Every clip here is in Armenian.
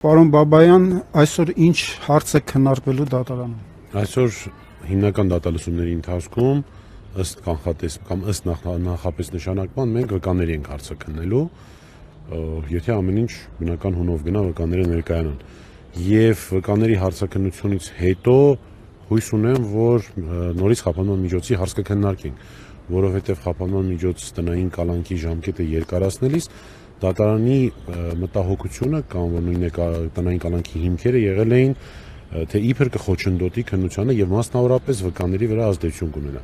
Պարոն Բաբայան, այսօր ինչ հարց է քննարկվելու դատարանում։ Այսօր հիմնական դատալսումների ընթացքում ըստ կանխատեսում կամ ըստ նախապես նշանակման մենք վկաների ենք հարցը քննելու, եթե ամեն ինչ բնական հունով գնա վկաները ներկայանան։ Եվ վկաների հարցաքննությունից հետո հույս ունեմ, որ նորից խափանման միջոցի հարց կքննարկենք, որովհետև խափանման միջոց տնային կալանքի ժամկետը երկարացնելիս դատարանի մտահոգությունը կամ որ նույն տնային կալանքի հիմքերը եղել էին, թե իբր կխոչընդոտի քննությանը եւ մասնավորապես վկաների վրա ազդեցություն կունենա։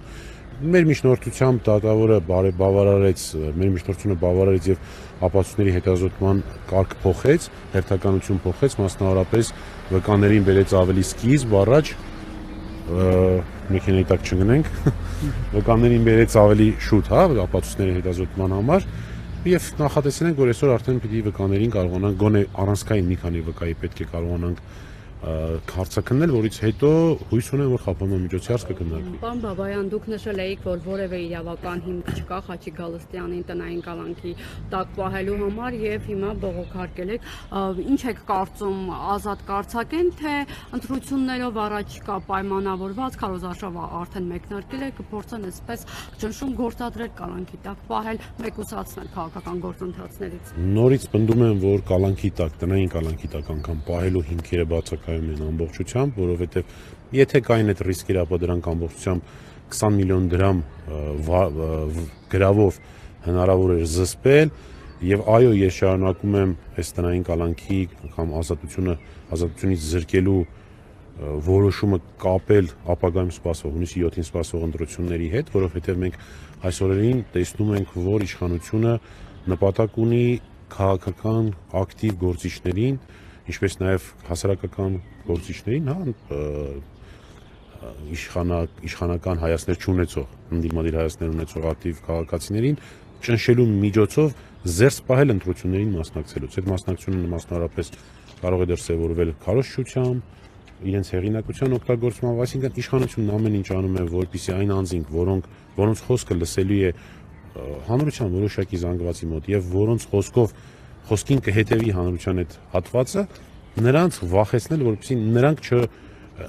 Մեր միջնորդությամբ դատավորը բավարարեց եւ ապացույցների հետազոտման կարգ փոխեց, հերթականություն փոխեց, մասնավորապես վկաներին բերեց ավելի սկիզբ առաջ, մեքենայի տակ չգնենք, վկաներին բերեց ավելի շուտ, ապացույցների հետազոտման համար, եւ նախատեսենք, որ այսօր արդեն պիտի վկաներին կարողանանք գոնե առանցքային մի քանի վկայի պետք է կարողանանք հարցաքննել, որից հետո հույս ունեմ, որ խափանման միջոցի հարց կքննարկվի։ Պարոն Բաբայան, դուք նշել եք, որ որևէ իրավական հիմք չկա Խաչիկ Գալստյանին տնային կալանքի տակ պահելու համար եւ հիմա բողոքարկել եք։ Ինչ եք կարծում, ազատ կարձակեն, թե ընտրություններով առաջիկա պայմանավորված քարոզարշավը արդեն մեկնարկել է, կփորձեն այսպես ճնշում գործադրել կալանքի տակ պահել, մեկուսացնել քաղաքական գործընթացներից։ Նորից պնդում եմ, որ կալանքի տակ, տնային կալանքի տակ անգամ պահելու հիմքերը բացակայում են ամբողջությամբ, որովհետև եթե կային այդ ռիսկեր, ապա դրանք ամբողջությամբ 20 միլիոն դրամ գրավով հնարավոր էր զսպել եւ այո, ես շարունակում եմ այս տնային կալանքի կամ ազատությունից զրկելու որոշումը կապել ապագայում սպասող, հունիսի 7-ին սպասող ընտրությունների հետ, որովհետև մենք այս օրերին տեսնում ենք, որ իշխանությունը նպատակ ունի քաղաքական ակտիվ գործիչներին, ինչպես նաև հասարակական գործիչներին, իշխանական հայացքներ չունեցող, ընդդիմադիր հայացքներ ունեցող ակտիվ քաղաքացիներին ճնշելու միջոցով զերծ պահել ընտրություններին մասնակցելուց։ Այդ մասնակցությունը մասնավորապես կարող է դրսևորվել քարոզչությամբ, իրենց հեղինակության օգտագործմամբ, այսինքն իշխանությունն ամեն ինչ անում է, որպեսզի այն անձինք, որոնց խոսքը լսելի է հանրության որոշակի զանգվածի մոտ եւ որոնց խոսքին կհետևի հանրության այդ հատվածը, նրանց վախեցնել, որպեսզի նրանք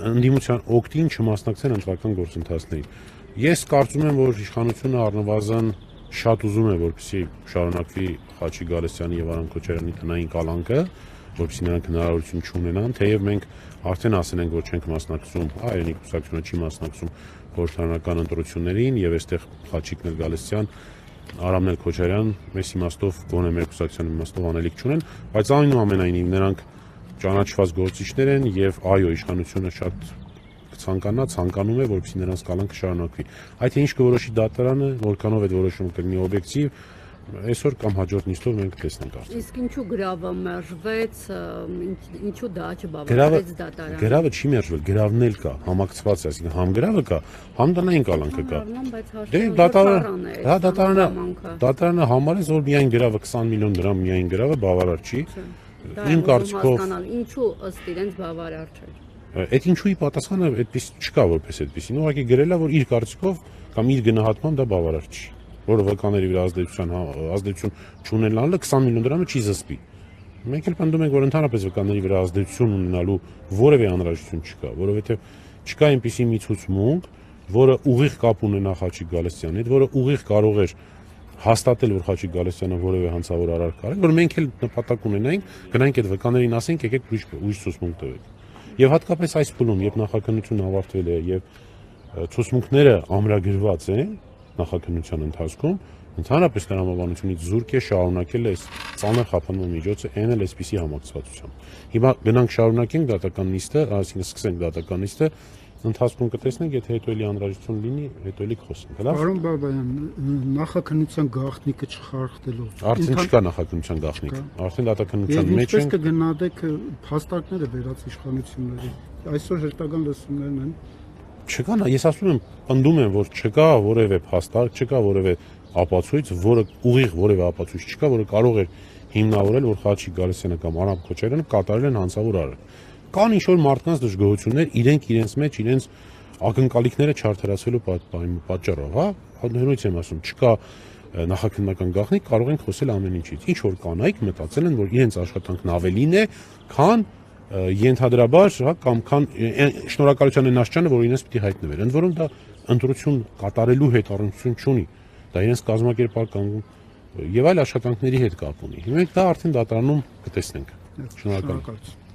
ընդդիմության օգտին չմասնակցեն ընտրական գործընթացներին։ Ես կարծում եմ, որ իշխանությունը առնվազն շատ ուզում է, որպեսզի շարունակվի Խաչիկ Գալստյանի եւ Արամ Քոչարյանի տնային կալանքը, որպեսզի նրանք հնարավորություն չունենան, թեև մենք արդեն ասել ենք, որ չենք մասնակցում, Հայերենի կուսակցությունը չի մասնակցում խորհրդարանական ընտրություններին եւ այստեղ Խաչիկն էլ Գալստյան, Արամն էլ Քոչարյան մեծ իմաստով գոնե մեր կուսակցության իմաստով անելիք չունեն, բայց այնուամենայնիվ նրանք ճանաչված գործիչներ են եւ այո, իշխանությունը շատ ցանկանում է, որպեսզի նրանց կալանքը շարունակվի։ Այդ ինչ կորոշի դատարանը, որքանով այդ որոշումը կլինի օբյեկտիվ, այսօր կամ հաջորդ նիստով մենք տեսնենք արդեն։ Իսկ ինչու գրավը մերժվեց, ինչու դա չբավարարեց դատարանը։ Գրավը չի մերժվել, գրավն էլ կա, համակցված է, այսինքն համ գրավը կա, համ տնային կալանքը կա։ Դատարանը համարեց, որ միայն գրավը 20 միլիոն դրամ միայն գրավը բավարար չի։ Իմ կարծիքով ինչու ըստ իրենց բավարար չէ։ Այդ ինչուի պատասխանը այդպես չկա, որպես այդպեսին, ուղղակի գրել է, որ իր կարծիքով կամ իր գնահատմամբ դա բավարար չի, որը վկաների վրա ազդեցություն չունենալը 20 միլիոն դրամը չի զսպի։ Մենք էլ պնդում ենք, որ ընդհանրապես վկաների վրա ազդեցություն ունենալու որևէ անհրաժեշտություն չկա, որովհետև չկա այնպիսի մի ցուցմունք, որը ուղիղ կապ ունենա Խաչիկ Գալստյանի հետ, որը ուղիղ կարող էր հաստատել, որ Խաչիկ Գալստյանը որևէ հանցավոր արարք արել, որ մենք էլ նպատակ ունենայինք, գնանք այդ վկաներին ասենք, եկեք ուրիշ ցուցմունք տվեք։ Եվ հատկապես այս փուլում, երբ նախաքննությունն ավարտվել է եւ ցուցմունքները ամրագրված են նախաքննության ընթացքում, ընդհանրապես տրամաբանությունից զուրկ է շարունակել այս ծանր խափանման միջոցը այն էլ այսպիսի համակցվածությամբ։ Հիմա գնանք շարունակենք դատական նիստը, այսինքն սկսենք դատական նիստը, ընթացքում կտեսնենք, եթե հետո էլի անհրաժեշտություն լինի, հետո էլի խոսենք, հլա։ Պարոն Բաբայան, նախաքննության գաղտնիքը չխարխտելով։ Արդեն չկա նախաքննության գաղտնիք։ Արդեն դատականության մեջ ենք։ Ինչպես կգնահատեք փաստարկները վերած իշխանությունների։ Այսօր հերթական լսումներն են։ Չկա, ես ասում եմ, պնդում եմ, որ չկա որևէ փաստարկ, չկա որևէ ապացույց, որը ուղիղ որևէ ապացույց չկա, որը կարող էր հիմնավորել, որ Խաչիկ Գալստյանը կամ Արամ Քոչարյանը կատարել են հանցավոր արարք։ Կան ինչ-որ մարդկանց դժգոհություններ, իրենց մեջ իրենց ակնկալիքները չարդարացվելու պատճառով, հա, նույնիսկ եմ ասում, չկա նախաքննական գաղտնիք կարող ենք խոսել ամեն ինչից։ Ինչ որ կանայք մտածել են, որ իրենց աշխատանքն ավելին է, քան ենթադրաբար, հա, կամ քան շնորհակալության այն աշճանը, որ իրենց պիտի հայտնվեր։ Ընդ որում դա ընտրություն կատարելու հետ առնչություն չունի։ Դա իրենց կազմակերպական եւ այլ աշխատանքների հետ կապ ունի։ Մենք դա արդեն դատարանում կտեսնենք։ Շնորհակալ եմ։